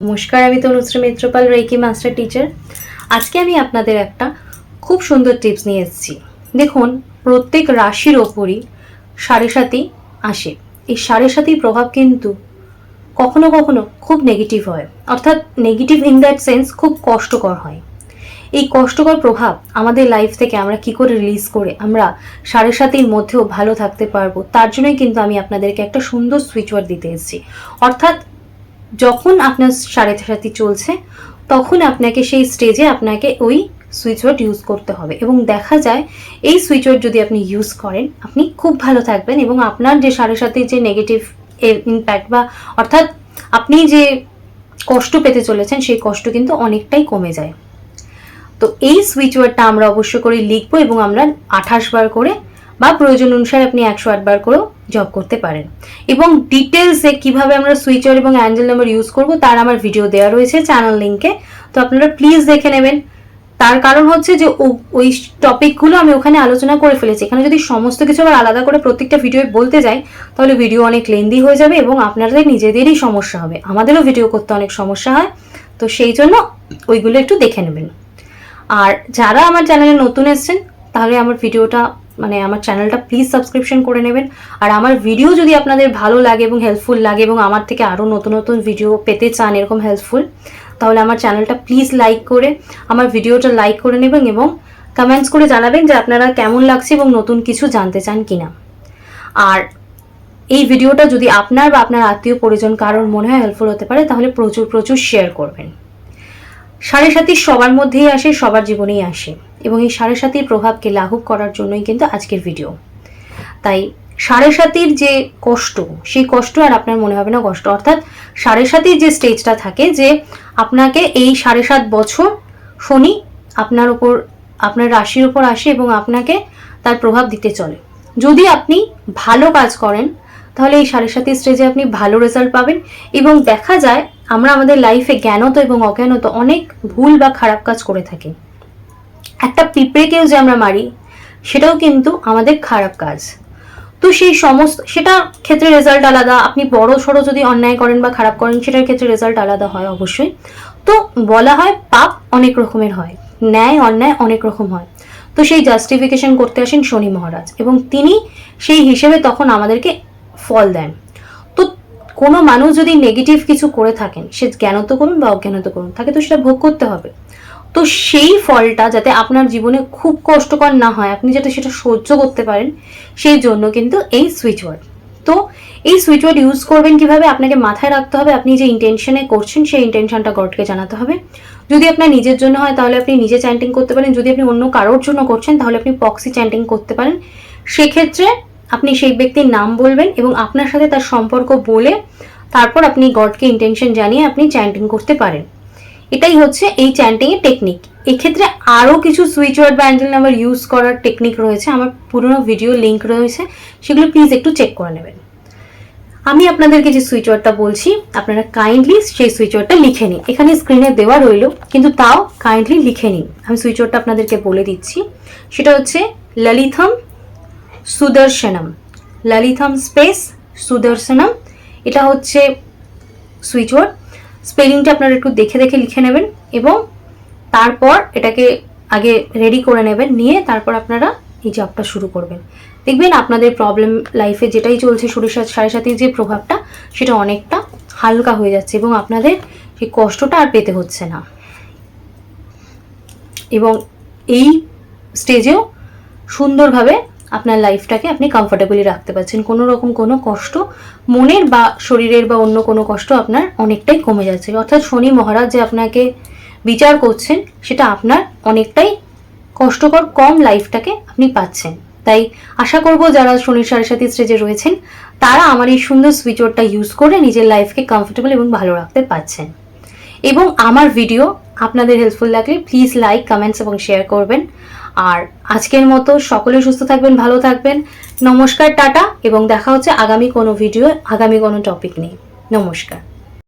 নমস্কার, আমি Tanushree Mitrapal, reiki master teacher. আজকে আমি আপনাদের একটা খুব সুন্দর টিপস নিয়ে এসেছি। দেখুন, প্রত্যেক রাশির ওপরই সাড়ে সাতি আসে। এই সাড়ে সাতির প্রভাব কিন্তু কখনো কখনো খুব নেগেটিভ হয়, অর্থাৎ নেগেটিভ ইন দ্যাট সেন্স খুব কষ্টকর হয়। এই কষ্টকর প্রভাব আমাদের লাইফ থেকে আমরা কি করে রিলিজ করে আমরা সাড়ে সাতির মধ্যেও ভালো থাকতে পারবো, তার জন্যই কিন্তু আমি আপনাদেরকে একটা সুন্দর সুইচ ওয়ার্ড দিতে এসেছি। অর্থাৎ যখন আপনার সাড়ে সাতি চলছে তখন আপনাকে সেই স্টেজে আপনাকে ওই সুইচ ওয়ার্ড ইউজ করতে হবে, এবং দেখা যায় এই সুইচ ওয়ার্ড যদি আপনি ইউজ করেন আপনি খুব ভালো থাকবেন, এবং আপনার যে সাড়ে সাতির যে নেগেটিভ ইম্প্যাক্ট বা অর্থাৎ আপনি যে কষ্ট পেতে চলেছেন সেই কষ্ট কিন্তু অনেকটাই কমে যায়। তো এই সুইচ ওয়ার্ডটা আমরা অবশ্য করে লিখবো, এবং আমরা 28 বার করে বা প্রয়োজন অনুসারে আপনি 108 বার করেও জব করতে পারেন। এবং ডিটেলসে কিভাবে আমরা সুইচ ওয়ার্ড এবং অ্যাঞ্জেল নাম্বার ইউজ করব তার আমার ভিডিও দেওয়া রয়েছে চ্যানেল লিঙ্কে, তো আপনারা প্লিজ দেখে নেবেন। তার কারণ হচ্ছে যে ওই টপিকগুলো আমি ওখানে আলোচনা করে ফেলেছি। এখানে যদি সমস্ত কিছু আবার আলাদা করে প্রত্যেকটা ভিডিও বলতে যাই তাহলে ভিডিও অনেক লেন্দি হয়ে যাবে এবং আপনাদের নিজেদেরই সমস্যা হবে, আমাদেরও ভিডিও করতে অনেক সমস্যা হয়। তো সেই জন্য ওইগুলো একটু দেখে নেবেন। আর যারা আমার চ্যানেলে নতুন এসেছেন তাহলে আমার ভিডিওটা আমার চ্যানেলটা প্লিজ সাবস্ক্রিপশন করে নেবেন। আর আমার ভিডিও যদি আপনাদের ভালো লাগে এবং হেল্পফুল লাগে এবং আমার থেকে আরও নতুন নতুন ভিডিও পেতে চান এরকম হেল্পফুল, তাহলে আমার চ্যানেলটা প্লিজ লাইক করে আমার ভিডিওটা লাইক করে নেবেন এবং কমেন্টস করে জানাবেন যে আপনারা কেমন লাগছে এবং নতুন কিছু জানতে চান কিনা। আর এই ভিডিওটা যদি আপনার বা আপনার আত্মীয় পরিজন কারোর মনে হয় হেল্পফুল হতে পারে তাহলে প্রচুর প্রচুর শেয়ার করবেন। সাড়ে সাতি সবার মধ্যেই আসে, সবার জীবনেই আসে, এবং এই সাড়ে সাতির প্রভাবকে লাঘব করার জন্যই কিন্তু আজকের ভিডিও। তাই সাড়ে সাতির যে কষ্ট, সেই কষ্ট আর আপনার মনে হবে না কষ্ট। অর্থাৎ সাড়ে সাতির যে স্টেজটা থাকে যে আপনাকে এই 7.5 বছর শনি আপনার উপর, আপনার রাশির উপর আসে এবং আপনাকে তার প্রভাব দিতে চলে। যদি আপনি ভালো কাজ করেন তাহলে এই সাড়ে সাতির স্টেজে আপনি ভালো রেজাল্ট পাবেন। এবং দেখা যায় আমরা আমাদের লাইফে জ্ঞানত এবং অজ্ঞানত অনেক ভুল বা খারাপ কাজ করে থাকি। একটা পিঁপড়েকেও যে আমরা মারি সেটাও কিন্তু আমাদের খারাপ কাজ। তো সেই সমস্ত সেটা ক্ষেত্রে রেজাল্ট আলাদা। আপনি বড় সড়ো যদি অন্যায় করেন বা খারাপ করেন সেটার ক্ষেত্রে রেজাল্ট আলাদা হয় অবশ্যই। তো বলা হয় পাপ অনেক রকমের হয়, ন্যায় অন্যায় অনেক রকম হয়। তো সেই জাস্টিফিকেশন করতে আসেন শনি মহারাজ, এবং তিনি সেই হিসেবে তখন আমাদেরকে ফল দেন। তো কোনো মানুষ যদি নেগেটিভ কিছু করে থাকেন, সে জ্ঞানত করুন বা অজ্ঞানত করুন, তাকে তো সেটা ভোগ করতে হবে। তো সেই ফলটা যাতে আপনার জীবনে খুব কষ্টকর না হয়, আপনি যাতে সেটা সহ্য করতে পারেন, সেই জন্য কিন্তু এই সুইচ ওয়ার্ড। তো এই সুইচ ওয়ার্ড ইউজ করবেন কিভাবে, আপনাকে মাথায় রাখতে হবে আপনি যে ইন্টেনশনে করছেন সেই ইন্টেনশনটা গডকে জানাতে হবে। যদি আপনার নিজের জন্য হয় তাহলে আপনি নিজে চ্যান্টিং করতে পারেন, যদি আপনি অন্য কারোর জন্য করছেন তাহলে আপনি প্রক্সি চ্যান্টিং করতে পারেন। সেক্ষেত্রে আপনি সেই ব্যক্তির নাম বলবেন এবং আপনার সাথে তার সম্পর্ক বলে তারপর আপনি গডকে ইন্টেনশন জানিয়ে আপনি চ্যান্টিং করতে পারেন। এটাই হচ্ছে এই চ্যান্টিং এর টেকনিক। এক্ষেত্রে আরও কিছু সুইচ ওয়ার্ড বা অ্যাঞ্জেল নাম্বার ইউজ করার টেকনিক রয়েছে, আমার পুরনো ভিডিও লিঙ্ক রয়েছে, সেগুলো প্লিজ একটু চেক করে নেবেন। আমি আপনাদেরকে যে সুইচ ওয়ার্ডটা বলছি আপনারা কাইন্ডলি সেই সুইচ ওয়ার্ডটা লিখে নিন। এখানে স্ক্রিনে দেওয়া রইল, কিন্তু তাও কাইন্ডলি লিখে নিন। আমি সুইচ ওয়ার্ডটা আপনাদেরকে বলে দিচ্ছি। সেটা হচ্ছে ললিতম সুদর্শনম। ললিতম স্পেস সুদর্শনম, এটা হচ্ছে সুইচ ওয়ার্ড। স্পেলিংটা আপনারা একটু দেখে দেখে লিখে নেবেন এবং তারপর এটাকে আগে রেডি করে নেবেন, নিয়ে তারপর আপনারা এই জবটা শুরু করবেন। দেখবেন আপনাদের প্রবলেম লাইফে যেটাই চলছে সাড়ে সাতির যে প্রভাবটা সেটা অনেকটা হালকা হয়ে যাচ্ছে এবং আপনাদের সেই কষ্টটা আর পেতে হচ্ছে না। এবং এই স্টেজেও সুন্দরভাবে আপনার লাইফটাকে আপনি কমফোর্টেবলি রাখতে পারছেন। কোনো রকম কোনো কষ্ট মনের বা শরীরের বা অন্য কোনো কষ্ট আপনার অনেকটাই কমে যাচ্ছে। অর্থাৎ শনি মহারাজ যে আপনাকে বিচার করছেন সেটা আপনার অনেকটাই কষ্টকর কম লাইফটাকে আপনি পাচ্ছেন। তাই আশা করব যারা শনির সাড়ে সাতি স্টেজে রয়েছেন তারা আমার এই সুন্দর সুইচ ওয়ার্ডটা ইউজ করে নিজের লাইফকে কমফোর্টেবল এবং ভালো রাখতে পারছেন। এবং আমার ভিডিও আপনাদের হেল্পফুল লাগলে প্লিজ লাইক, কমেন্টস এবং শেয়ার করবেন। আর আজকের মতো সকলে সুস্থ থাকবেন, ভালো থাকবেন। নমস্কার, টাটা, এবং দেখা হচ্ছে আগামী কোনো ভিডিও, আগামী কোনো টপিক নিয়ে। নমস্কার।